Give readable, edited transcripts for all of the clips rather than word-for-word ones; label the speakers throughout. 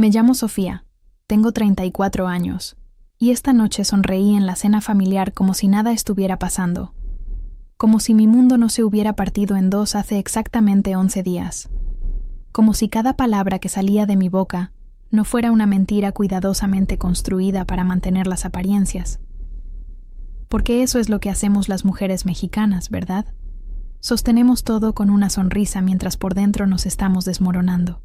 Speaker 1: Me llamo Sofía, tengo 34 años, y esta noche sonreí en la cena familiar como si nada estuviera pasando, como si mi mundo no se hubiera partido en dos hace exactamente 11 días, como si cada palabra que salía de mi boca no fuera una mentira cuidadosamente construida para mantener las apariencias. Porque eso es lo que hacemos las mujeres mexicanas, ¿verdad? Sostenemos todo con una sonrisa mientras por dentro nos estamos desmoronando.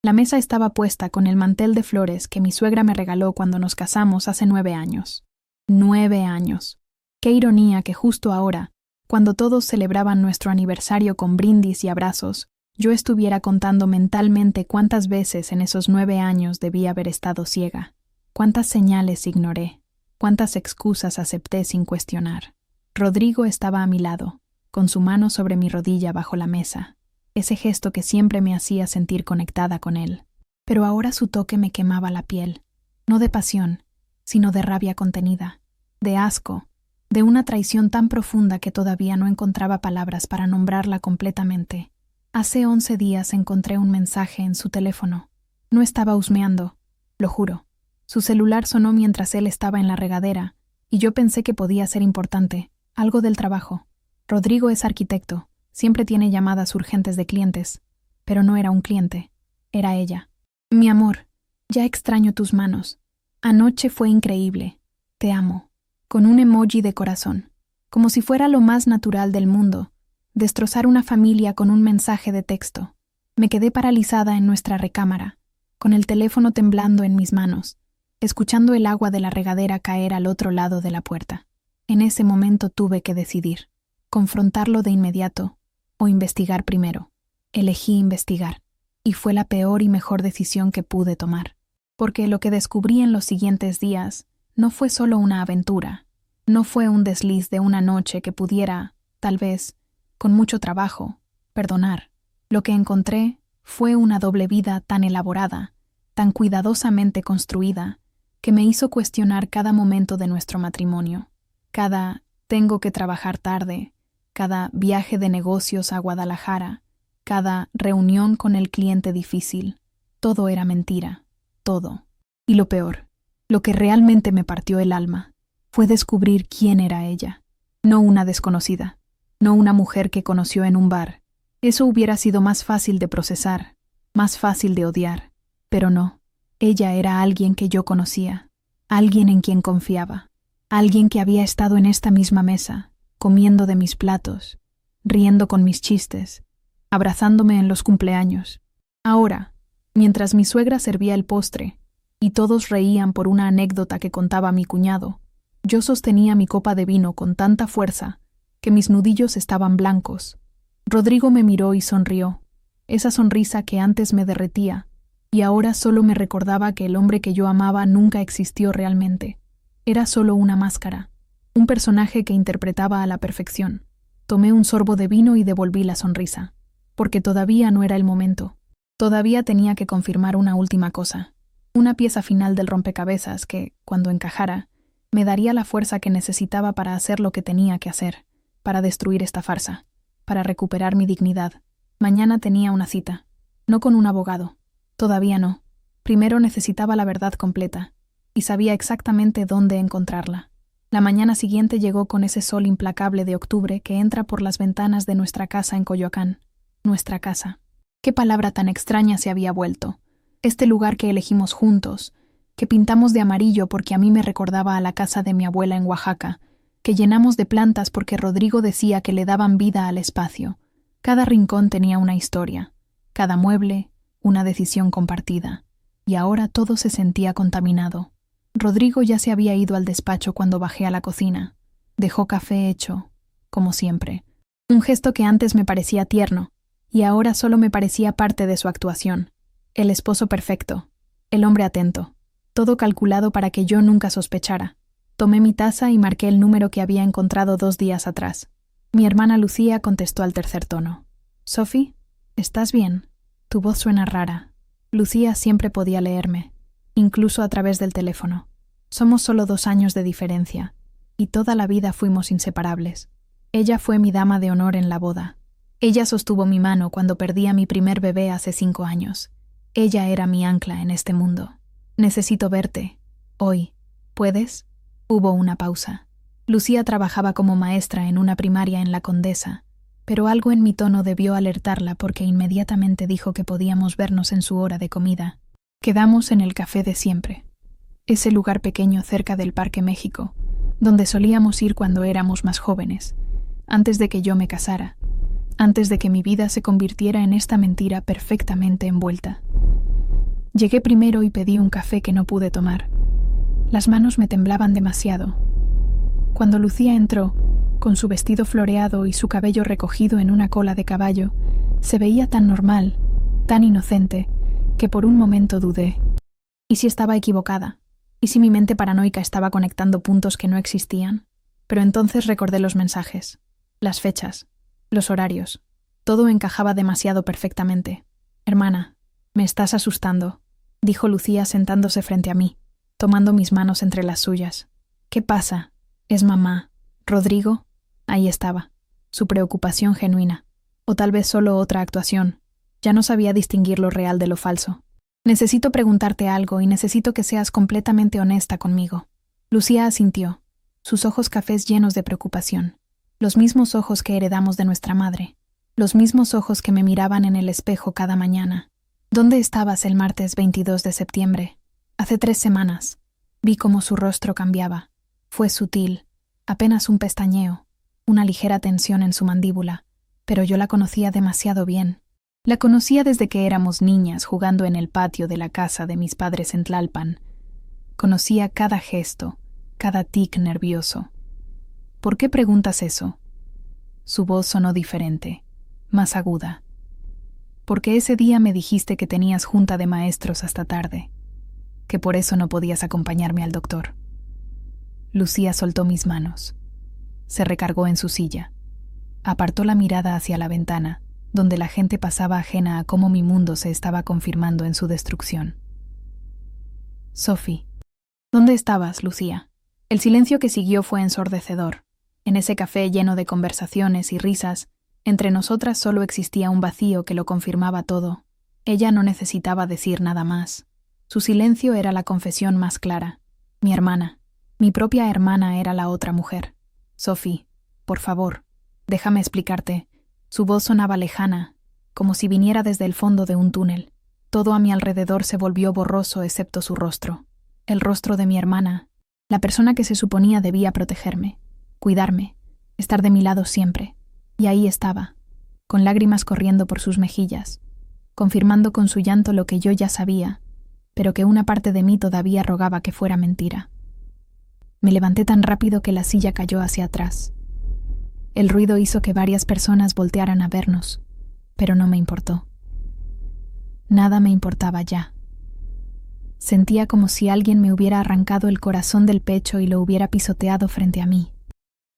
Speaker 1: La mesa estaba puesta con el mantel de flores que mi suegra me regaló cuando nos casamos hace 9 años. 9 años. Qué ironía que justo ahora, cuando todos celebraban nuestro aniversario con brindis y abrazos, yo estuviera contando mentalmente cuántas veces en esos 9 años debí haber estado ciega, cuántas señales ignoré, cuántas excusas acepté sin cuestionar. Rodrigo estaba a mi lado, con su mano sobre mi rodilla bajo la mesa, ese gesto que siempre me hacía sentir conectada con él. Pero ahora su toque me quemaba la piel, no de pasión, sino de rabia contenida, de asco, de una traición tan profunda que todavía no encontraba palabras para nombrarla completamente. Hace 11 días encontré un mensaje en su teléfono. No estaba husmeando, lo juro. Su celular sonó mientras él estaba en la regadera, y yo pensé que podía ser importante, algo del trabajo. Rodrigo es arquitecto, siempre tiene llamadas urgentes de clientes, pero no era un cliente, era ella. Mi amor, ya extraño tus manos. Anoche fue increíble. Te amo. Con un emoji de corazón, como si fuera lo más natural del mundo. Destrozar una familia con un mensaje de texto. Me quedé paralizada en nuestra recámara, con el teléfono temblando en mis manos, escuchando el agua de la regadera caer al otro lado de la puerta. En ese momento tuve que decidir, confrontarlo de inmediato o investigar primero. Elegí investigar, y fue la peor y mejor decisión que pude tomar, porque lo que descubrí en los siguientes días no fue solo una aventura, no fue un desliz de una noche que pudiera, tal vez, con mucho trabajo, perdonar. Lo que encontré fue una doble vida tan elaborada, tan cuidadosamente construida, que me hizo cuestionar cada momento de nuestro matrimonio, cada tengo que trabajar tarde, cada viaje de negocios a Guadalajara, cada reunión con el cliente difícil. Todo era mentira, todo. Y lo peor, lo que realmente me partió el alma, fue descubrir quién era ella. No una desconocida, no una mujer que conoció en un bar. Eso hubiera sido más fácil de procesar, más fácil de odiar. Pero no, ella era alguien que yo conocía, alguien en quien confiaba, alguien que había estado en esta misma mesa, comiendo de mis platos, riendo con mis chistes, abrazándome en los cumpleaños. Ahora, mientras mi suegra servía el postre, y todos reían por una anécdota que contaba mi cuñado, yo sostenía mi copa de vino con tanta fuerza que mis nudillos estaban blancos. Rodrigo me miró y sonrió, esa sonrisa que antes me derretía, y ahora solo me recordaba que el hombre que yo amaba nunca existió realmente. Era solo una máscara, un personaje que interpretaba a la perfección. Tomé un sorbo de vino y devolví la sonrisa, porque todavía no era el momento. Todavía tenía que confirmar una última cosa, una pieza final del rompecabezas que, cuando encajara, me daría la fuerza que necesitaba para hacer lo que tenía que hacer, para destruir esta farsa, para recuperar mi dignidad. Mañana tenía una cita, no con un abogado, todavía no. Primero necesitaba la verdad completa, y sabía exactamente dónde encontrarla. La mañana siguiente llegó con ese sol implacable de octubre que entra por las ventanas de nuestra casa en Coyoacán. Nuestra casa. Qué palabra tan extraña se había vuelto. Este lugar que elegimos juntos, que pintamos de amarillo porque a mí me recordaba a la casa de mi abuela en Oaxaca, que llenamos de plantas porque Rodrigo decía que le daban vida al espacio. Cada rincón tenía una historia, cada mueble, una decisión compartida. Y ahora todo se sentía contaminado. Rodrigo ya se había ido al despacho cuando bajé a la cocina. Dejó café hecho, como siempre. Un gesto que antes me parecía tierno, y ahora solo me parecía parte de su actuación. El esposo perfecto, el hombre atento, todo calculado para que yo nunca sospechara. Tomé mi taza y marqué el número que había encontrado 2 días atrás. Mi hermana Lucía contestó al tercer tono. «Sophie, ¿estás bien? Tu voz suena rara». Lucía siempre podía leerme, incluso a través del teléfono. Somos solo 2 años de diferencia, y toda la vida fuimos inseparables. Ella fue mi dama de honor en la boda. Ella sostuvo mi mano cuando perdí a mi primer bebé hace 5 años. Ella era mi ancla en este mundo. Necesito verte. Hoy. ¿Puedes? Hubo una pausa. Lucía trabajaba como maestra en una primaria en La Condesa, pero algo en mi tono debió alertarla porque inmediatamente dijo que podíamos vernos en su hora de comida. Quedamos en el café de siempre, ese lugar pequeño cerca del Parque México, donde solíamos ir cuando éramos más jóvenes, antes de que yo me casara, antes de que mi vida se convirtiera en esta mentira perfectamente envuelta. Llegué primero y pedí un café que no pude tomar. Las manos me temblaban demasiado. Cuando Lucía entró, con su vestido floreado y su cabello recogido en una cola de caballo, se veía tan normal, tan inocente, que por un momento dudé. ¿Y si estaba equivocada? ¿Y si mi mente paranoica estaba conectando puntos que no existían? Pero entonces recordé los mensajes, las fechas, los horarios. Todo encajaba demasiado perfectamente. «Hermana, me estás asustando», dijo Lucía sentándose frente a mí, tomando mis manos entre las suyas. «¿Qué pasa? ¿Es mamá? ¿Rodrigo?» Ahí estaba, su preocupación genuina. O tal vez solo otra actuación. Ya no sabía distinguir lo real de lo falso. «Necesito preguntarte algo y necesito que seas completamente honesta conmigo». Lucía asintió, sus ojos cafés llenos de preocupación. Los mismos ojos que heredamos de nuestra madre. Los mismos ojos que me miraban en el espejo cada mañana. «¿Dónde estabas el martes 22 de septiembre? Hace 3 semanas». Vi cómo su rostro cambiaba. Fue sutil, apenas un pestañeo, una ligera tensión en su mandíbula, pero yo la conocía demasiado bien. La conocía desde que éramos niñas jugando en el patio de la casa de mis padres en Tlalpan. Conocía cada gesto, cada tic nervioso. «¿Por qué preguntas eso?» Su voz sonó diferente, más aguda. «Porque ese día me dijiste que tenías junta de maestros hasta tarde, que por eso no podías acompañarme al doctor». Lucía soltó mis manos. Se recargó en su silla. Apartó la mirada hacia la ventana, donde la gente pasaba ajena a cómo mi mundo se estaba confirmando en su destrucción. «Sophie, ¿dónde estabas, Lucía?» El silencio que siguió fue ensordecedor. En ese café lleno de conversaciones y risas, entre nosotras solo existía un vacío que lo confirmaba todo. Ella no necesitaba decir nada más. Su silencio era la confesión más clara. Mi hermana, mi propia hermana era la otra mujer. «Sophie, por favor, déjame explicarte». Su voz sonaba lejana, como si viniera desde el fondo de un túnel. Todo a mi alrededor se volvió borroso excepto su rostro. El rostro de mi hermana, la persona que se suponía debía protegerme, cuidarme, estar de mi lado siempre. Y ahí estaba, con lágrimas corriendo por sus mejillas, confirmando con su llanto lo que yo ya sabía, pero que una parte de mí todavía rogaba que fuera mentira. Me levanté tan rápido que la silla cayó hacia atrás. El ruido hizo que varias personas voltearan a vernos, pero no me importó. Nada me importaba ya. Sentía como si alguien me hubiera arrancado el corazón del pecho y lo hubiera pisoteado frente a mí.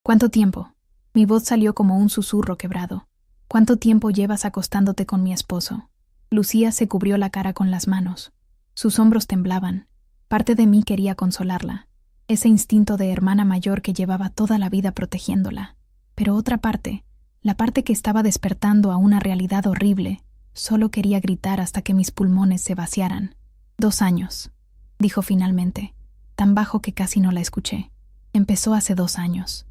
Speaker 1: «¿Cuánto tiempo?» Mi voz salió como un susurro quebrado. «¿Cuánto tiempo llevas acostándote con mi esposo?» Lucía se cubrió la cara con las manos. Sus hombros temblaban. Parte de mí quería consolarla, ese instinto de hermana mayor que llevaba toda la vida protegiéndola. Pero otra parte, la parte que estaba despertando a una realidad horrible, solo quería gritar hasta que mis pulmones se vaciaran. 2 años, dijo finalmente, tan bajo que casi no la escuché. Empezó hace 2 años.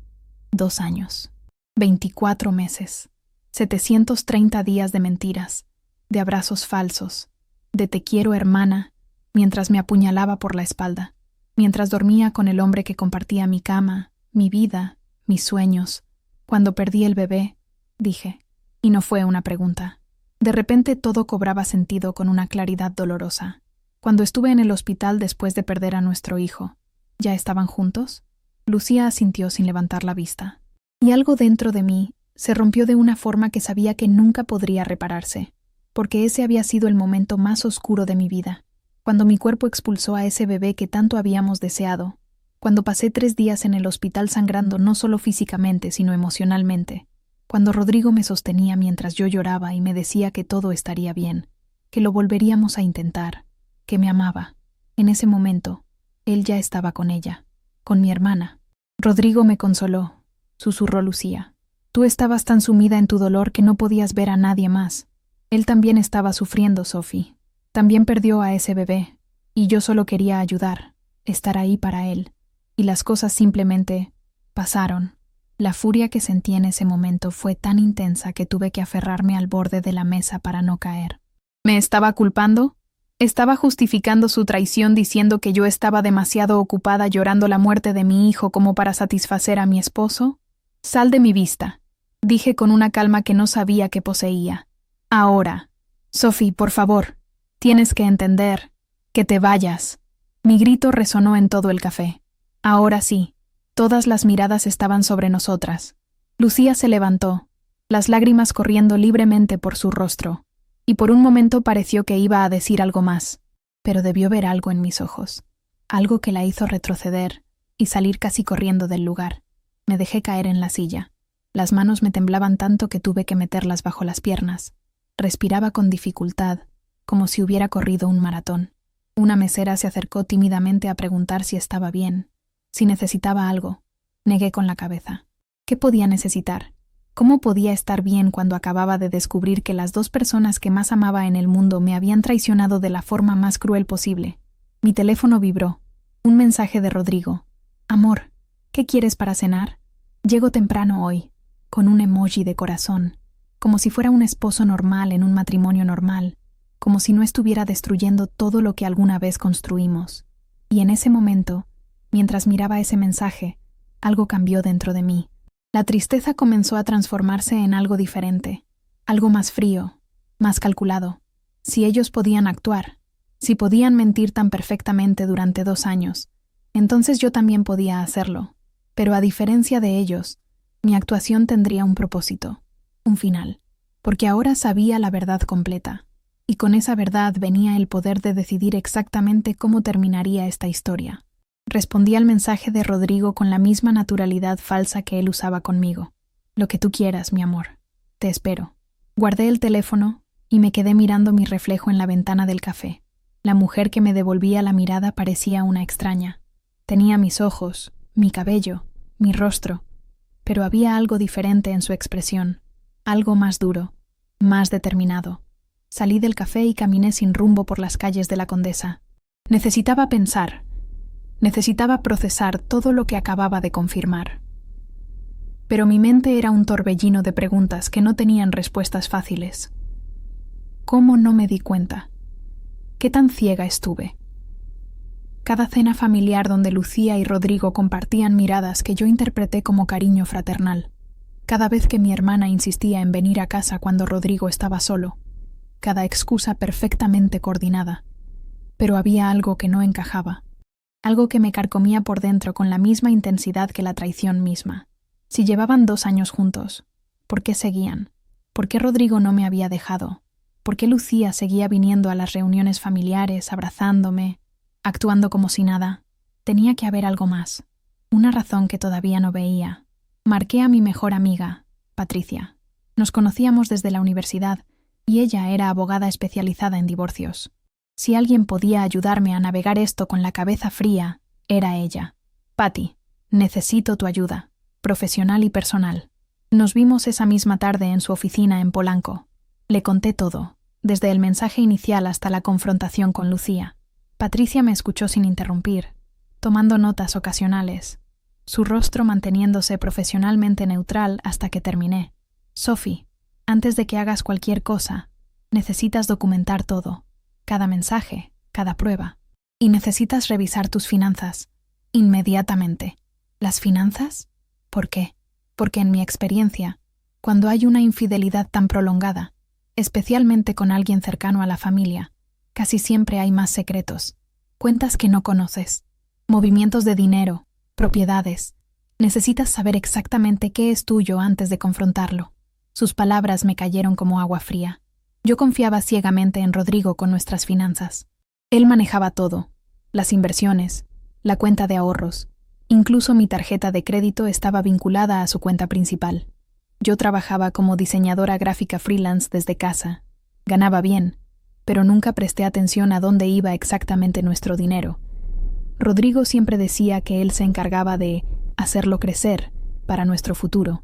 Speaker 1: 2 años. 24 meses. 730 días de mentiras, de abrazos falsos, de te quiero hermana, mientras me apuñalaba por la espalda, mientras dormía con el hombre que compartía mi cama, mi vida, mis sueños. Cuando perdí el bebé, dije, y no fue una pregunta. De repente todo cobraba sentido con una claridad dolorosa. Cuando estuve en el hospital después de perder a nuestro hijo, ¿ya estaban juntos? Lucía asintió sin levantar la vista. Y algo dentro de mí se rompió de una forma que sabía que nunca podría repararse, porque ese había sido el momento más oscuro de mi vida, cuando mi cuerpo expulsó a ese bebé que tanto habíamos deseado, cuando pasé 3 días en el hospital sangrando no solo físicamente, sino emocionalmente, cuando Rodrigo me sostenía mientras yo lloraba y me decía que todo estaría bien, que lo volveríamos a intentar, que me amaba. En ese momento, él ya estaba con ella, con mi hermana. Rodrigo me consoló, susurró Lucía. Tú estabas tan sumida en tu dolor que no podías ver a nadie más. Él también estaba sufriendo, Sophie. También perdió a ese bebé, y yo solo quería ayudar, estar ahí para él. Y las cosas simplemente pasaron. La furia que sentí en ese momento fue tan intensa que tuve que aferrarme al borde de la mesa para no caer. ¿Me estaba culpando? ¿Estaba justificando su traición diciendo que yo estaba demasiado ocupada llorando la muerte de mi hijo como para satisfacer a mi esposo? Sal de mi vista, dije con una calma que no sabía que poseía. Ahora. Sophie, por favor, tienes que entender. Que te vayas. Mi grito resonó en todo el café. Ahora sí. Todas las miradas estaban sobre nosotras. Lucía se levantó, las lágrimas corriendo libremente por su rostro, y por un momento pareció que iba a decir algo más, pero debió ver algo en mis ojos, algo que la hizo retroceder y salir casi corriendo del lugar. Me dejé caer en la silla. Las manos me temblaban tanto que tuve que meterlas bajo las piernas. Respiraba con dificultad, como si hubiera corrido un maratón. Una mesera se acercó tímidamente a preguntar si estaba bien, si necesitaba algo. Negué con la cabeza. ¿Qué podía necesitar? ¿Cómo podía estar bien cuando acababa de descubrir que las dos personas que más amaba en el mundo me habían traicionado de la forma más cruel posible? Mi teléfono vibró. Un mensaje de Rodrigo. Amor, ¿qué quieres para cenar? Llego temprano hoy, con un emoji de corazón, como si fuera un esposo normal en un matrimonio normal, como si no estuviera destruyendo todo lo que alguna vez construimos. Y en ese momento, mientras miraba ese mensaje, algo cambió dentro de mí. La tristeza comenzó a transformarse en algo diferente, algo más frío, más calculado. Si ellos podían actuar, si podían mentir tan perfectamente durante 2 años, entonces yo también podía hacerlo. Pero a diferencia de ellos, mi actuación tendría un propósito, un final, porque ahora sabía la verdad completa, y con esa verdad venía el poder de decidir exactamente cómo terminaría esta historia. Respondí al mensaje de Rodrigo con la misma naturalidad falsa que él usaba conmigo. Lo que tú quieras, mi amor. Te espero. Guardé el teléfono y me quedé mirando mi reflejo en la ventana del café. La mujer que me devolvía la mirada parecía una extraña. Tenía mis ojos, mi cabello, mi rostro, pero había algo diferente en su expresión, algo más duro, más determinado. Salí del café y caminé sin rumbo por las calles de la Condesa. Necesitaba pensar. Necesitaba procesar todo lo que acababa de confirmar. Pero mi mente era un torbellino de preguntas que no tenían respuestas fáciles. ¿Cómo no me di cuenta? ¿Qué tan ciega estuve? Cada cena familiar donde Lucía y Rodrigo compartían miradas que yo interpreté como cariño fraternal. Cada vez que mi hermana insistía en venir a casa cuando Rodrigo estaba solo. Cada excusa perfectamente coordinada. Pero había algo que no encajaba. Algo que me carcomía por dentro con la misma intensidad que la traición misma. Si llevaban 2 años juntos, ¿por qué seguían? ¿Por qué Rodrigo no me había dejado? ¿Por qué Lucía seguía viniendo a las reuniones familiares, abrazándome, actuando como si nada? Tenía que haber algo más. Una razón que todavía no veía. Marqué a mi mejor amiga, Patricia. Nos conocíamos desde la universidad y ella era abogada especializada en divorcios. Si alguien podía ayudarme a navegar esto con la cabeza fría, era ella. Patty, necesito tu ayuda, profesional y personal. Nos vimos esa misma tarde en su oficina en Polanco. Le conté todo, desde el mensaje inicial hasta la confrontación con Lucía. Patricia me escuchó sin interrumpir, tomando notas ocasionales, su rostro manteniéndose profesionalmente neutral hasta que terminé. Sophie, antes de que hagas cualquier cosa, necesitas documentar todo. Cada mensaje, cada prueba. Y necesitas revisar tus finanzas. Inmediatamente. ¿Las finanzas? ¿Por qué? Porque en mi experiencia, cuando hay una infidelidad tan prolongada, especialmente con alguien cercano a la familia, casi siempre hay más secretos, cuentas que no conoces, movimientos de dinero, propiedades. Necesitas saber exactamente qué es tuyo antes de confrontarlo. Sus palabras me cayeron como agua fría. Yo confiaba ciegamente en Rodrigo con nuestras finanzas. Él manejaba todo, las inversiones, la cuenta de ahorros. Incluso mi tarjeta de crédito estaba vinculada a su cuenta principal. Yo trabajaba como diseñadora gráfica freelance desde casa. Ganaba bien, pero nunca presté atención a dónde iba exactamente nuestro dinero. Rodrigo siempre decía que él se encargaba de hacerlo crecer para nuestro futuro.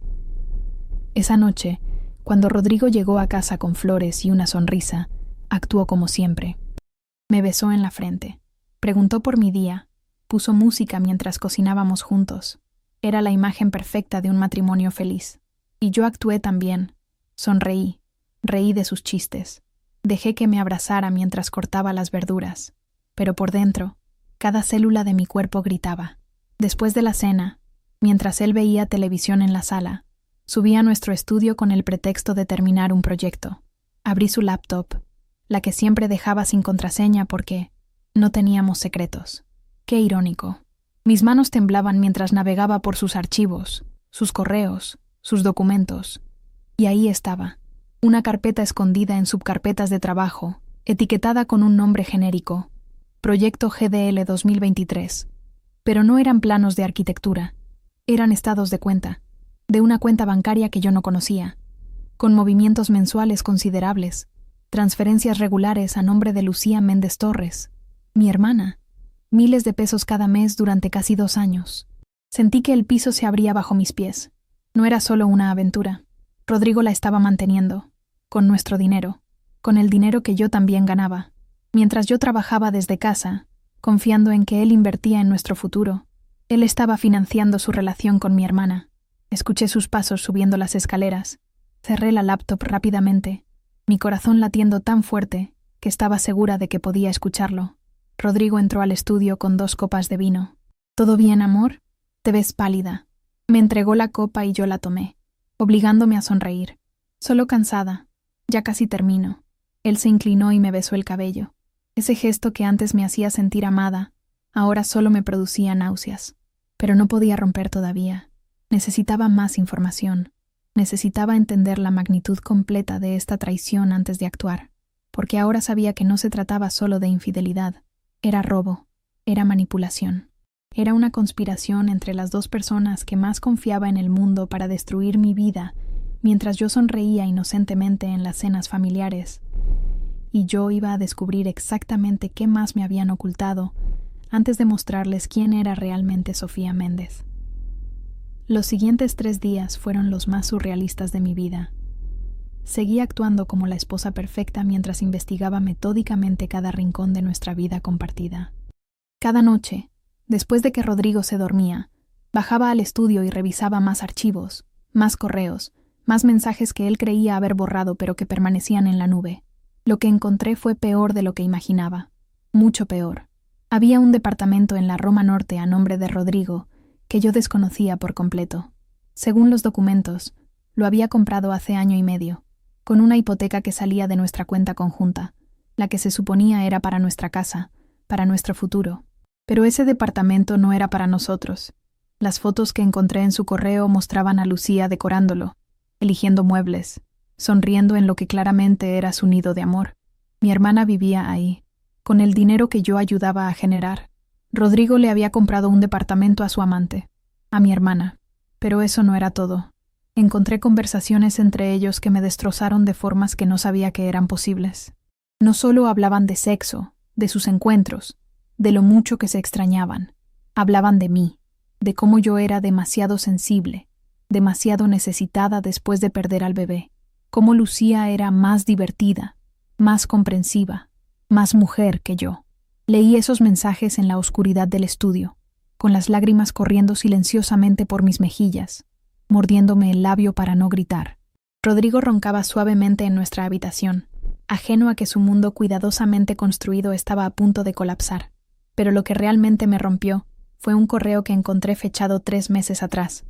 Speaker 1: Esa noche, cuando Rodrigo llegó a casa con flores y una sonrisa, actuó como siempre. Me besó en la frente. Preguntó por mi día. Puso música mientras cocinábamos juntos. Era la imagen perfecta de un matrimonio feliz. Y yo actué también. Sonreí. Reí de sus chistes. Dejé que me abrazara mientras cortaba las verduras. Pero por dentro, cada célula de mi cuerpo gritaba. Después de la cena, mientras él veía televisión en la sala, subí a nuestro estudio con el pretexto de terminar un proyecto. Abrí su laptop, la que siempre dejaba sin contraseña porque no teníamos secretos. Qué irónico. Mis manos temblaban mientras navegaba por sus archivos, sus correos, sus documentos. Y ahí estaba, una carpeta escondida en subcarpetas de trabajo, etiquetada con un nombre genérico, Proyecto GDL 2023. Pero no eran planos de arquitectura, eran estados de cuenta, de una cuenta bancaria que yo no conocía, con movimientos mensuales considerables, transferencias regulares a nombre de Lucía Méndez Torres, mi hermana, miles de pesos cada mes durante casi 2 años. Sentí que el piso se abría bajo mis pies. No era solo una aventura. Rodrigo la estaba manteniendo, con nuestro dinero, con el dinero que yo también ganaba. Mientras yo trabajaba desde casa, confiando en que él invertía en nuestro futuro, él estaba financiando su relación con mi hermana. Escuché sus pasos subiendo las escaleras. Cerré la laptop rápidamente, mi corazón latiendo tan fuerte que estaba segura de que podía escucharlo. Rodrigo entró al estudio con 2 copas de vino. ¿Todo bien, amor? Te ves pálida. Me entregó la copa y yo la tomé, obligándome a sonreír. Solo cansada. Ya casi termino. Él se inclinó y me besó el cabello. Ese gesto que antes me hacía sentir amada, ahora solo me producía náuseas. Pero no podía romper todavía. Necesitaba más información. Necesitaba entender la magnitud completa de esta traición antes de actuar, porque ahora sabía que no se trataba solo de infidelidad. Era robo, era manipulación. Era una conspiración entre las 2 personas que más confiaba en el mundo para destruir mi vida, mientras yo sonreía inocentemente en las cenas familiares. Y yo iba a descubrir exactamente qué más me habían ocultado antes de mostrarles quién era realmente Sofía Méndez. Los siguientes 3 días fueron los más surrealistas de mi vida. Seguí actuando como la esposa perfecta mientras investigaba metódicamente cada rincón de nuestra vida compartida. Cada noche, después de que Rodrigo se dormía, bajaba al estudio y revisaba más archivos, más correos, más mensajes que él creía haber borrado pero que permanecían en la nube. Lo que encontré fue peor de lo que imaginaba, mucho peor. Había un departamento en la Roma Norte a nombre de Rodrigo que yo desconocía por completo. Según los documentos, lo había comprado hace 1 año y medio, con una hipoteca que salía de nuestra cuenta conjunta, la que se suponía era para nuestra casa, para nuestro futuro. Pero ese departamento no era para nosotros. Las fotos que encontré en su correo mostraban a Lucía decorándolo, eligiendo muebles, sonriendo en lo que claramente era su nido de amor. Mi hermana vivía ahí, con el dinero que yo ayudaba a generar. Rodrigo le había comprado un departamento a su amante, a mi hermana. Pero eso no era todo. Encontré conversaciones entre ellos que me destrozaron de formas que no sabía que eran posibles. No solo hablaban de sexo, de sus encuentros, de lo mucho que se extrañaban. Hablaban de mí, de cómo yo era demasiado sensible, demasiado necesitada después de perder al bebé. Cómo Lucía era más divertida, más comprensiva, más mujer que yo. Leí esos mensajes en la oscuridad del estudio, con las lágrimas corriendo silenciosamente por mis mejillas, mordiéndome el labio para no gritar. Rodrigo roncaba suavemente en nuestra habitación, ajeno a que su mundo cuidadosamente construido estaba a punto de colapsar. Pero lo que realmente me rompió fue un correo que encontré fechado 3 meses atrás.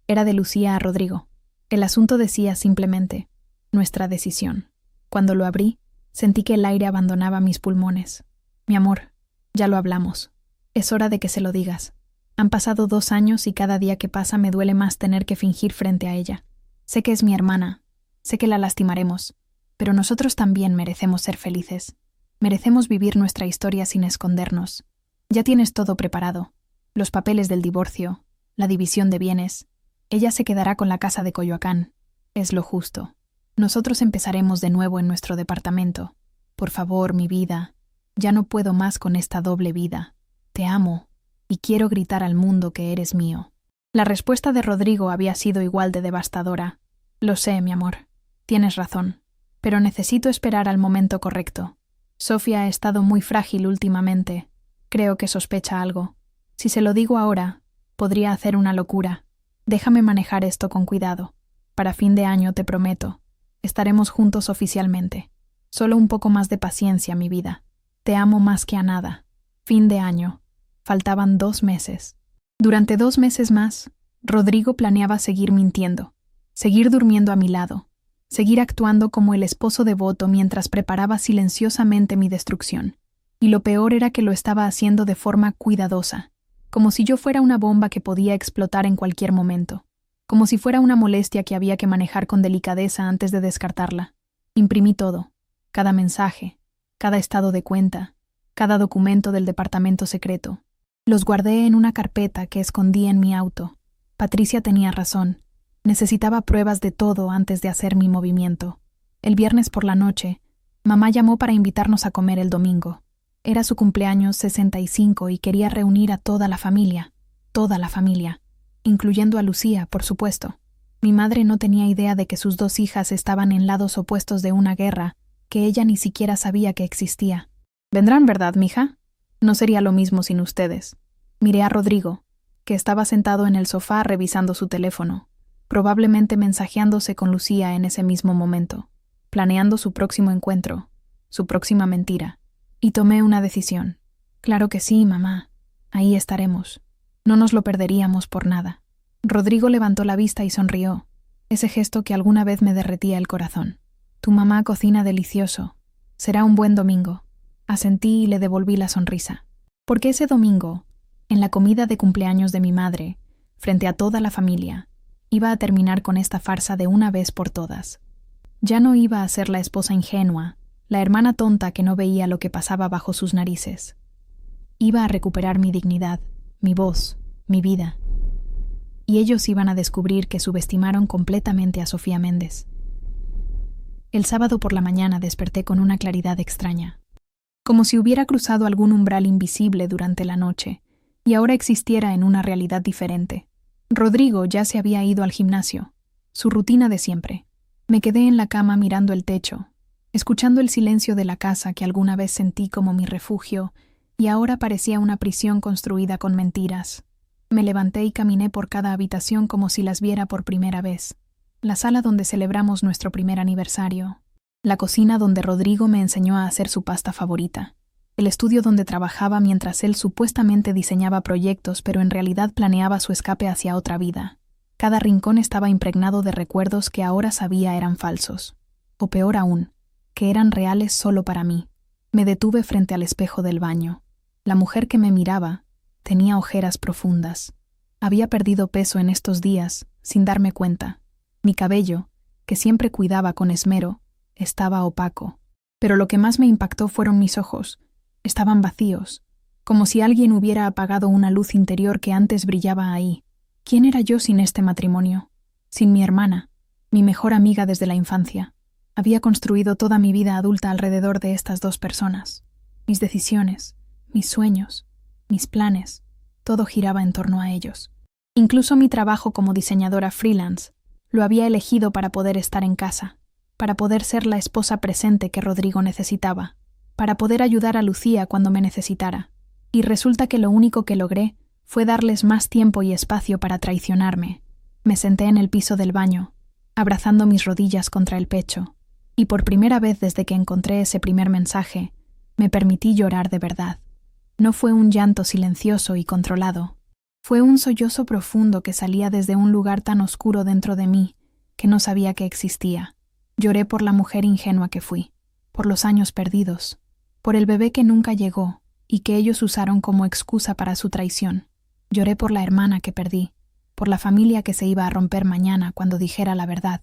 Speaker 1: Era de Lucía a Rodrigo. El asunto decía simplemente: nuestra decisión. Cuando lo abrí, sentí que el aire abandonaba mis pulmones. Mi amor, ya lo hablamos. Es hora de que se lo digas. Han pasado 2 años y cada día que pasa me duele más tener que fingir frente a ella. Sé que es mi hermana, sé que la lastimaremos, pero nosotros también merecemos ser felices. Merecemos vivir nuestra historia sin escondernos. Ya tienes todo preparado. Los papeles del divorcio, la división de bienes. Ella se quedará con la casa de Coyoacán. Es lo justo. Nosotros empezaremos de nuevo en nuestro departamento. Por favor, mi vida. Ya no puedo más con esta doble vida. Te amo, y quiero gritar al mundo que eres mío. La respuesta de Rodrigo había sido igual de devastadora. Lo sé, mi amor. Tienes razón. Pero necesito esperar al momento correcto. Sofía ha estado muy frágil últimamente. Creo que sospecha algo. Si se lo digo ahora, podría hacer una locura. Déjame manejar esto con cuidado. Para fin de año, te prometo, estaremos juntos oficialmente. Solo un poco más de paciencia, mi vida. Te amo más que a nada. Fin de año. Faltaban 2 meses. Durante 2 meses más, Rodrigo planeaba seguir mintiendo, seguir durmiendo a mi lado, seguir actuando como el esposo devoto mientras preparaba silenciosamente mi destrucción. Y lo peor era que lo estaba haciendo de forma cuidadosa, como si yo fuera una bomba que podía explotar en cualquier momento, como si fuera una molestia que había que manejar con delicadeza antes de descartarla. Imprimí todo, cada mensaje, cada estado de cuenta, cada documento del departamento secreto. Los guardé en una carpeta que escondí en mi auto. Patricia tenía razón. Necesitaba pruebas de todo antes de hacer mi movimiento. El viernes por la noche, mamá llamó para invitarnos a comer el domingo. Era su cumpleaños 65 y quería reunir a toda la familia, incluyendo a Lucía, por supuesto. Mi madre no tenía idea de que sus 2 hijas estaban en lados opuestos de una guerra que ella ni siquiera sabía que existía. «¿Vendrán, verdad, mija? No sería lo mismo sin ustedes». Miré a Rodrigo, que estaba sentado en el sofá revisando su teléfono, probablemente mensajeándose con Lucía en ese mismo momento, planeando su próximo encuentro, su próxima mentira. Y tomé una decisión. «Claro que sí, mamá. Ahí estaremos. No nos lo perderíamos por nada». Rodrigo levantó la vista y sonrió, ese gesto que alguna vez me derretía el corazón. «Tu mamá cocina delicioso. Será un buen domingo». Asentí y le devolví la sonrisa. Porque ese domingo, en la comida de cumpleaños de mi madre, frente a toda la familia, iba a terminar con esta farsa de una vez por todas. Ya no iba a ser la esposa ingenua, la hermana tonta que no veía lo que pasaba bajo sus narices. Iba a recuperar mi dignidad, mi voz, mi vida. Y ellos iban a descubrir que subestimaron completamente a Sofía Méndez. El sábado por la mañana desperté con una claridad extraña, como si hubiera cruzado algún umbral invisible durante la noche y ahora existiera en una realidad diferente. Rodrigo ya se había ido al gimnasio, su rutina de siempre. Me quedé en la cama mirando el techo, escuchando el silencio de la casa que alguna vez sentí como mi refugio y ahora parecía una prisión construida con mentiras. Me levanté y caminé por cada habitación como si las viera por primera vez. La sala donde celebramos nuestro primer aniversario. La cocina donde Rodrigo me enseñó a hacer su pasta favorita. El estudio donde trabajaba mientras él supuestamente diseñaba proyectos pero en realidad planeaba su escape hacia otra vida. Cada rincón estaba impregnado de recuerdos que ahora sabía eran falsos. O peor aún, que eran reales solo para mí. Me detuve frente al espejo del baño. La mujer que me miraba tenía ojeras profundas. Había perdido peso en estos días, sin darme cuenta. Mi cabello, que siempre cuidaba con esmero, estaba opaco. Pero lo que más me impactó fueron mis ojos. Estaban vacíos, como si alguien hubiera apagado una luz interior que antes brillaba ahí. ¿Quién era yo sin este matrimonio? Sin mi hermana, mi mejor amiga desde la infancia. Había construido toda mi vida adulta alrededor de estas 2 personas. Mis decisiones, mis sueños, mis planes, todo giraba en torno a ellos. Incluso mi trabajo como diseñadora freelance lo había elegido para poder estar en casa, para poder ser la esposa presente que Rodrigo necesitaba, para poder ayudar a Lucía cuando me necesitara. Y resulta que lo único que logré fue darles más tiempo y espacio para traicionarme. Me senté en el piso del baño, abrazando mis rodillas contra el pecho, y por primera vez desde que encontré ese primer mensaje, me permití llorar de verdad. No fue un llanto silencioso y controlado. Fue un sollozo profundo que salía desde un lugar tan oscuro dentro de mí que no sabía que existía. Lloré por la mujer ingenua que fui, por los años perdidos, por el bebé que nunca llegó y que ellos usaron como excusa para su traición. Lloré por la hermana que perdí, por la familia que se iba a romper mañana cuando dijera la verdad,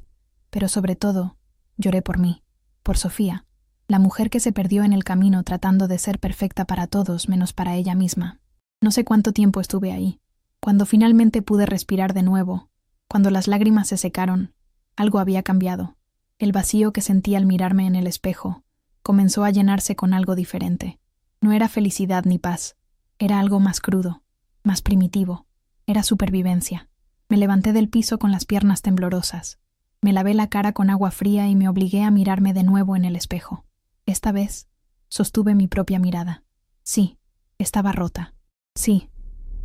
Speaker 1: pero sobre todo, lloré por mí, por Sofía, la mujer que se perdió en el camino tratando de ser perfecta para todos menos para ella misma. No sé cuánto tiempo estuve ahí. Cuando finalmente pude respirar de nuevo, cuando las lágrimas se secaron, algo había cambiado. El vacío que sentí al mirarme en el espejo comenzó a llenarse con algo diferente. No era felicidad ni paz, era algo más crudo, más primitivo. Era supervivencia. Me levanté del piso con las piernas temblorosas. Me lavé la cara con agua fría y me obligué a mirarme de nuevo en el espejo. Esta vez, Sostuve mi propia mirada. Sí, estaba rota. Sí,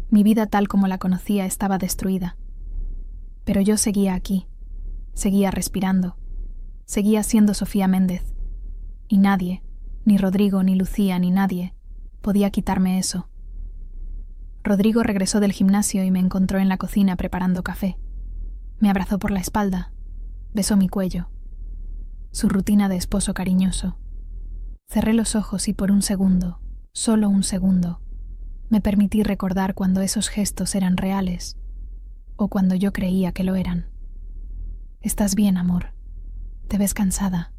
Speaker 1: mi vida tal como la conocía estaba destruida. Pero yo seguía aquí, seguía respirando, seguía siendo Sofía Méndez. Y nadie, ni Rodrigo, ni Lucía, ni nadie, podía quitarme eso. Rodrigo regresó del gimnasio y me encontró en la cocina preparando café. Me abrazó por la espalda, besó mi cuello. Su rutina de esposo cariñoso. Cerré los ojos y por un segundo, solo un segundo, me permití recordar cuando esos gestos eran reales o cuando yo creía que lo eran. «¿Estás bien, amor? ¿Te ves cansada?»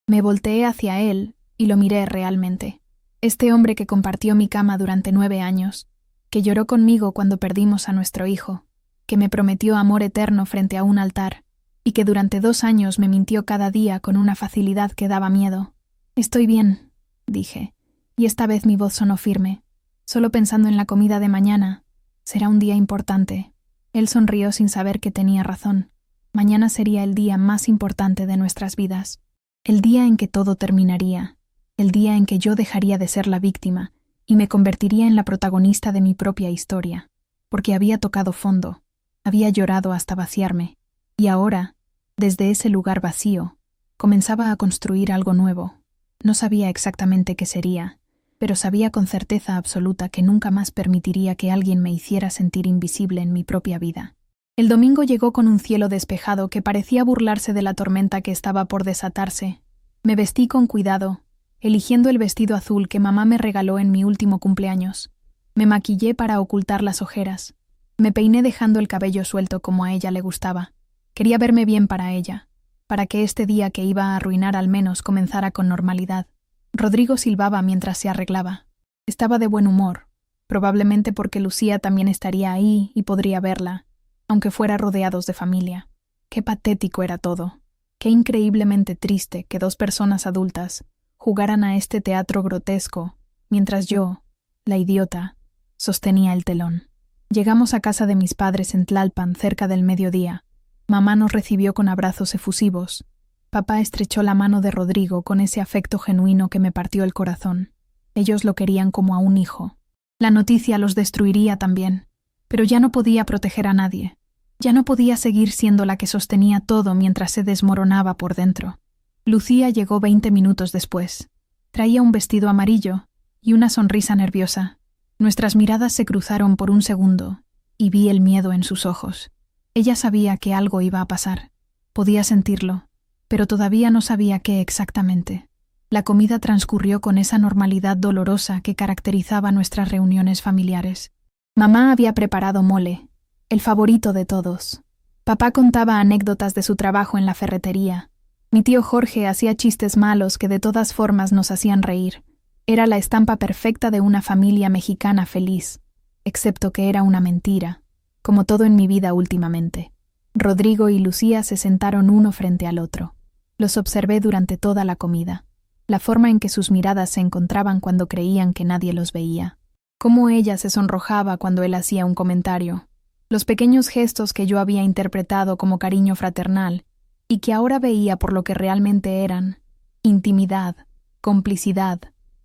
Speaker 1: Me volteé hacia él y lo miré realmente. Este hombre que compartió mi cama durante 9 años, que lloró conmigo cuando perdimos a nuestro hijo, que me prometió amor eterno frente a un altar y que durante 2 años me mintió cada día con una facilidad que daba miedo. «Estoy bien», dije, y esta vez mi voz sonó firme. «Solo pensando en la comida de mañana. Será un día importante». Él sonrió sin saber que tenía razón. Mañana sería el día más importante de nuestras vidas. El día en que todo terminaría. El día en que yo dejaría de ser la víctima y me convertiría en la protagonista de mi propia historia. Porque había tocado fondo. Había llorado hasta vaciarme. Y ahora, desde ese lugar vacío, comenzaba a construir algo nuevo. No sabía exactamente qué sería, pero sabía con certeza absoluta que nunca más permitiría que alguien me hiciera sentir invisible en mi propia vida. El domingo llegó con un cielo despejado que parecía burlarse de la tormenta que estaba por desatarse. Me vestí con cuidado, eligiendo el vestido azul que mamá me regaló en mi último cumpleaños. Me maquillé para ocultar las ojeras. Me peiné dejando el cabello suelto como a ella le gustaba. Quería verme bien para ella, para que este día que iba a arruinar al menos comenzara con normalidad. Rodrigo silbaba mientras se arreglaba. Estaba de buen humor, probablemente porque Lucía también estaría ahí y podría verla, aunque fuera rodeados de familia. Qué patético era todo. Qué increíblemente triste que 2 personas adultas jugaran a este teatro grotesco, mientras yo, la idiota, sostenía el telón. Llegamos a casa de mis padres en Tlalpan cerca del mediodía. Mamá nos recibió con abrazos efusivos. Papá estrechó la mano de Rodrigo con ese afecto genuino que me partió el corazón. Ellos lo querían como a un hijo. La noticia los destruiría también, pero ya no podía proteger a nadie. Ya no podía seguir siendo la que sostenía todo mientras se desmoronaba por dentro. Lucía llegó 20 minutos después. Traía un vestido amarillo y una sonrisa nerviosa. Nuestras miradas se cruzaron por un segundo y vi el miedo en sus ojos. Ella sabía que algo iba a pasar. Podía sentirlo, pero todavía no sabía qué exactamente. La comida transcurrió con esa normalidad dolorosa que caracterizaba nuestras reuniones familiares. Mamá había preparado mole, el favorito de todos. Papá contaba anécdotas de su trabajo en la ferretería. Mi tío Jorge hacía chistes malos que de todas formas nos hacían reír. Era la estampa perfecta de una familia mexicana feliz, excepto que era una mentira, como todo en mi vida últimamente. Rodrigo y Lucía se sentaron uno frente al otro. Los observé durante toda la comida, la forma en que sus miradas se encontraban cuando creían que nadie los veía, cómo ella se sonrojaba cuando él hacía un comentario, los pequeños gestos que yo había interpretado como cariño fraternal y que ahora veía por lo que realmente eran: intimidad, complicidad,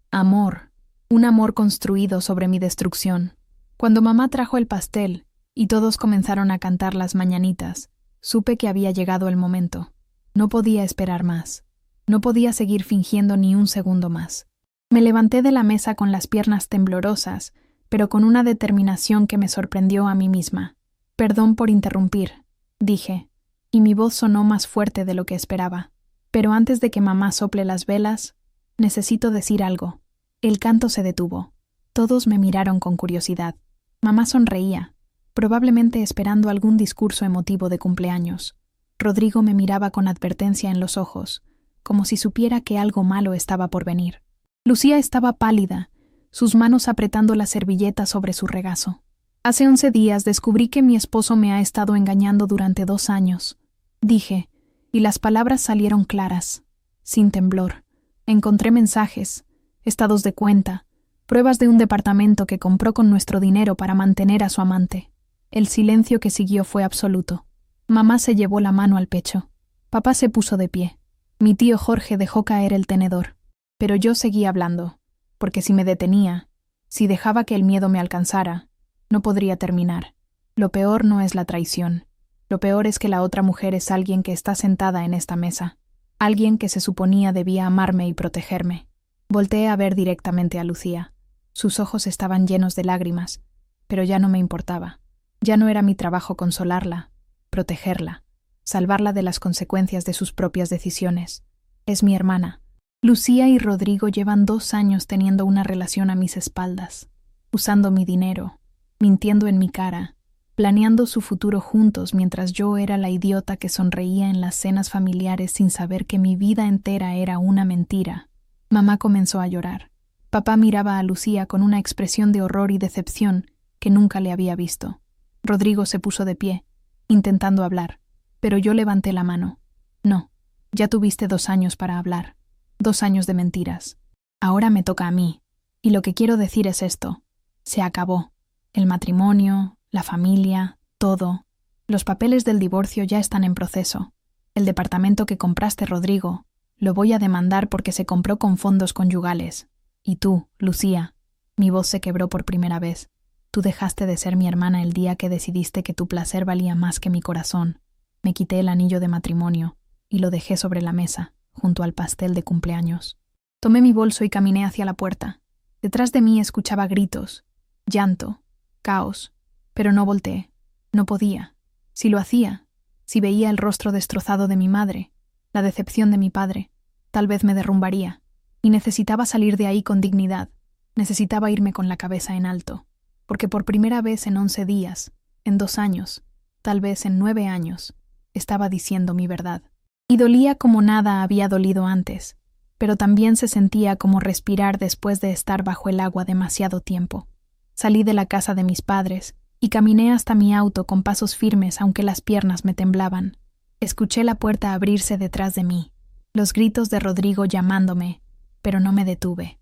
Speaker 1: amor, un amor construido sobre mi destrucción. Cuando mamá trajo el pastel y todos comenzaron a cantar las mañanitas, supe que había llegado el momento. No podía esperar más. No podía seguir fingiendo ni un segundo más. Me levanté de la mesa con las piernas temblorosas, pero con una determinación que me sorprendió a mí misma. «Perdón por interrumpir», dije, y mi voz sonó más fuerte de lo que esperaba. «Pero antes de que mamá sople las velas, necesito decir algo». El canto se detuvo. Todos me miraron con curiosidad. Mamá sonreía, probablemente esperando algún discurso emotivo de cumpleaños. Rodrigo me miraba con advertencia en los ojos, como si supiera que algo malo estaba por venir. Lucía estaba pálida, sus manos apretando la servilleta sobre su regazo. «Hace 11 días descubrí que mi esposo me ha estado engañando durante 2 años», dije, y las palabras salieron claras, sin temblor. Encontré mensajes, estados de cuenta, pruebas de un departamento que compró con nuestro dinero para mantener a su amante. El silencio que siguió fue absoluto. Mamá se llevó la mano al pecho. Papá se puso de pie. Mi tío Jorge dejó caer el tenedor. Pero yo seguía hablando, porque si me detenía, si dejaba que el miedo me alcanzara, no podría terminar. Lo peor no es la traición. Lo peor es que la otra mujer es alguien que está sentada en esta mesa, alguien que se suponía debía amarme y protegerme. Volteé a ver directamente a Lucía. Sus ojos estaban llenos de lágrimas, pero ya no me importaba. Ya no era mi trabajo consolarla, protegerla, salvarla de las consecuencias de sus propias decisiones. Es mi hermana. Lucía y Rodrigo llevan 2 años teniendo una relación a mis espaldas, usando mi dinero, mintiendo en mi cara, planeando su futuro juntos mientras yo era la idiota que sonreía en las cenas familiares sin saber que mi vida entera era una mentira. Mamá comenzó a llorar. Papá miraba a Lucía con una expresión de horror y decepción que nunca le había visto. Rodrigo se puso de pie, intentando hablar, pero yo levanté la mano. No, ya tuviste 2 años para hablar. 2 años de mentiras. Ahora me toca a mí. Y lo que quiero decir es esto. Se acabó. El matrimonio, la familia, todo. Los papeles del divorcio ya están en proceso. El departamento que compraste, Rodrigo, lo voy a demandar porque se compró con fondos conyugales. Y tú, Lucía, mi voz se quebró por primera vez. Tú dejaste de ser mi hermana el día que decidiste que tu placer valía más que mi corazón. Me quité el anillo de matrimonio y lo dejé sobre la mesa, junto al pastel de cumpleaños. Tomé mi bolso y caminé hacia la puerta. Detrás de mí escuchaba gritos, llanto, caos, pero no volteé. No podía. Si lo hacía, si veía el rostro destrozado de mi madre, la decepción de mi padre, tal vez me derrumbaría. Y necesitaba salir de ahí con dignidad. Necesitaba irme con la cabeza en alto. Porque por primera vez en 11 días, en 2 años, tal vez en 9 años, estaba diciendo mi verdad. Y dolía como nada había dolido antes, pero también se sentía como respirar después de estar bajo el agua demasiado tiempo. Salí de la casa de mis padres y caminé hasta mi auto con pasos firmes aunque las piernas me temblaban. Escuché la puerta abrirse detrás de mí, los gritos de Rodrigo llamándome, pero no me detuve.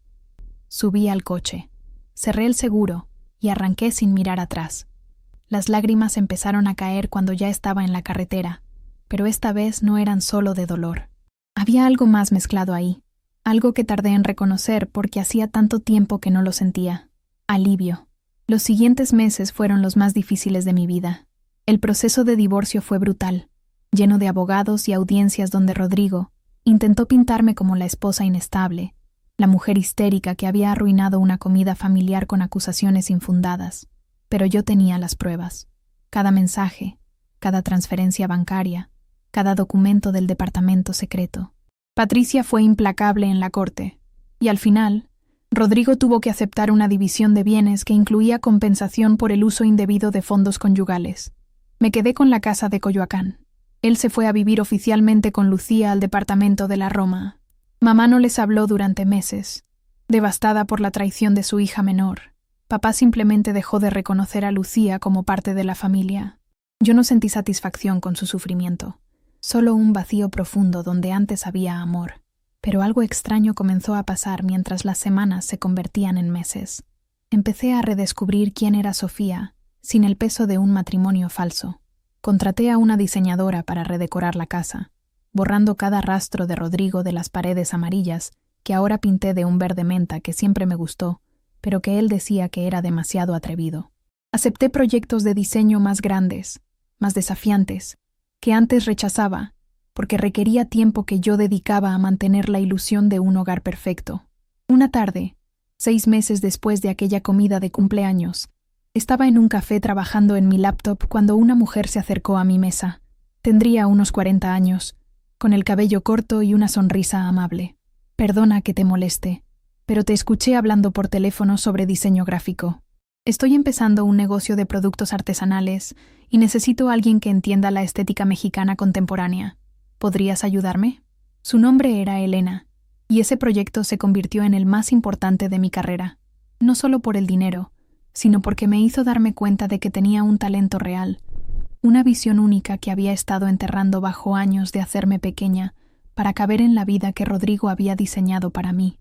Speaker 1: Subí al coche, cerré el seguro y arranqué sin mirar atrás. Las lágrimas empezaron a caer cuando ya estaba en la carretera, pero esta vez no eran solo de dolor. Había algo más mezclado ahí, algo que tardé en reconocer porque hacía tanto tiempo que no lo sentía. Alivio. Los siguientes meses fueron los más difíciles de mi vida. El proceso de divorcio fue brutal, lleno de abogados y audiencias donde Rodrigo intentó pintarme como la esposa inestable, la mujer histérica que había arruinado una comida familiar con acusaciones infundadas. Pero yo tenía las pruebas. Cada mensaje, cada transferencia bancaria, cada documento del departamento secreto. Patricia fue implacable en la corte, y al final, Rodrigo tuvo que aceptar una división de bienes que incluía compensación por el uso indebido de fondos conyugales. Me quedé con la casa de Coyoacán. Él se fue a vivir oficialmente con Lucía al departamento de la Roma. Mamá no les habló durante meses, devastada por la traición de su hija menor. Papá simplemente dejó de reconocer a Lucía como parte de la familia. Yo no sentí satisfacción con su sufrimiento, solo un vacío profundo donde antes había amor. Pero algo extraño comenzó a pasar mientras las semanas se convertían en meses. Empecé a redescubrir quién era Sofía, sin el peso de un matrimonio falso. Contraté a una diseñadora para redecorar la casa, borrando cada rastro de Rodrigo de las paredes amarillas, que ahora pinté de un verde menta que siempre me gustó, pero que él decía que era demasiado atrevido. Acepté proyectos de diseño más grandes, más desafiantes, que antes rechazaba, porque requería tiempo que yo dedicaba a mantener la ilusión de un hogar perfecto. Una tarde, 6 meses después de aquella comida de cumpleaños, estaba en un café trabajando en mi laptop cuando una mujer se acercó a mi mesa. Tendría unos 40 años, con el cabello corto y una sonrisa amable. Perdona que te moleste, pero te escuché hablando por teléfono sobre diseño gráfico. Estoy empezando un negocio de productos artesanales y necesito a alguien que entienda la estética mexicana contemporánea. ¿Podrías ayudarme? Su nombre era Elena, y ese proyecto se convirtió en el más importante de mi carrera, no solo por el dinero, sino porque me hizo darme cuenta de que tenía un talento real, una visión única que había estado enterrando bajo años de hacerme pequeña para caber en la vida que Rodrigo había diseñado para mí.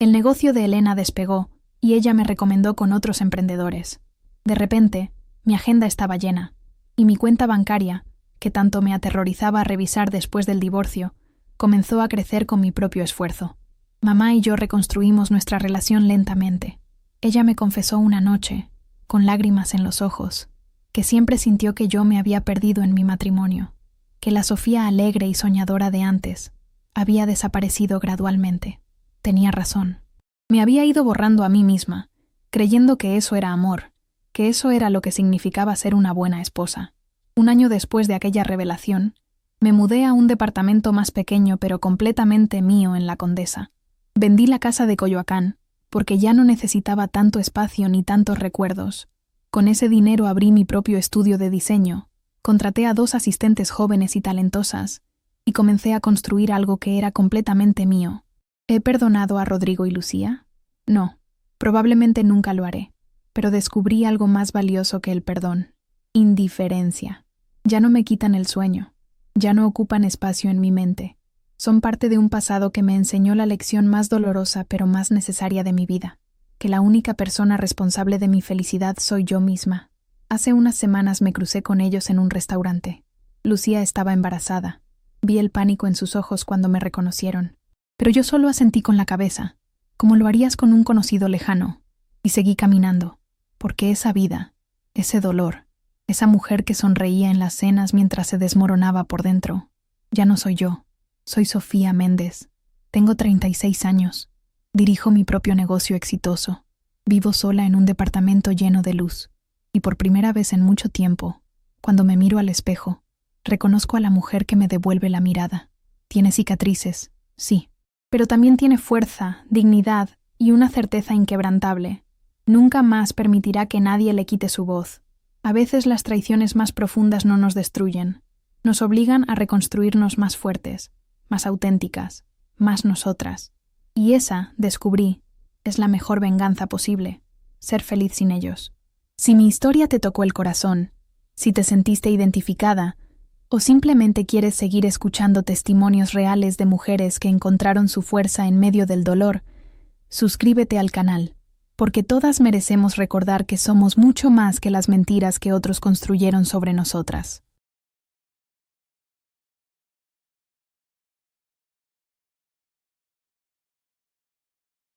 Speaker 1: El negocio de Elena despegó, y ella me recomendó con otros emprendedores. De repente, mi agenda estaba llena, y mi cuenta bancaria, que tanto me aterrorizaba revisar después del divorcio, comenzó a crecer con mi propio esfuerzo. Mamá y yo reconstruimos nuestra relación lentamente. Ella me confesó una noche, con lágrimas en los ojos, que siempre sintió que yo me había perdido en mi matrimonio, que la Sofía alegre y soñadora de antes había desaparecido gradualmente. Tenía razón. Me había ido borrando a mí misma, creyendo que eso era amor, que eso era lo que significaba ser una buena esposa. Un año después de aquella revelación, me mudé a un departamento más pequeño pero completamente mío en La Condesa. Vendí la casa de Coyoacán, porque ya no necesitaba tanto espacio ni tantos recuerdos. Con ese dinero abrí mi propio estudio de diseño, contraté a 2 asistentes jóvenes y talentosas, y comencé a construir algo que era completamente mío. ¿He perdonado a Rodrigo y Lucía? No, probablemente nunca lo haré, pero descubrí algo más valioso que el perdón: indiferencia. Ya no me quitan el sueño, ya no ocupan espacio en mi mente. Son parte de un pasado que me enseñó la lección más dolorosa pero más necesaria de mi vida, que la única persona responsable de mi felicidad soy yo misma. Hace unas semanas me crucé con ellos en un restaurante. Lucía estaba embarazada. Vi el pánico en sus ojos cuando me reconocieron, pero yo solo asentí con la cabeza, como lo harías con un conocido lejano, y seguí caminando, porque esa vida, ese dolor, esa mujer que sonreía en las cenas mientras se desmoronaba por dentro, ya no soy yo. Soy Sofía Méndez. Tengo 36 años. Dirijo mi propio negocio exitoso. Vivo sola en un departamento lleno de luz. Y por primera vez en mucho tiempo, cuando me miro al espejo, reconozco a la mujer que me devuelve la mirada. Tiene cicatrices, sí, pero también tiene fuerza, dignidad y una certeza inquebrantable. Nunca más permitirá que nadie le quite su voz. A veces las traiciones más profundas no nos destruyen, nos obligan a reconstruirnos más fuertes, más auténticas, más nosotras. Y esa, descubrí, es la mejor venganza posible: ser feliz sin ellos. Si mi historia te tocó el corazón, si te sentiste identificada, o simplemente quieres seguir escuchando testimonios reales de mujeres que encontraron su fuerza en medio del dolor, suscríbete al canal, porque todas merecemos recordar que somos mucho más que las mentiras que otros construyeron sobre nosotras.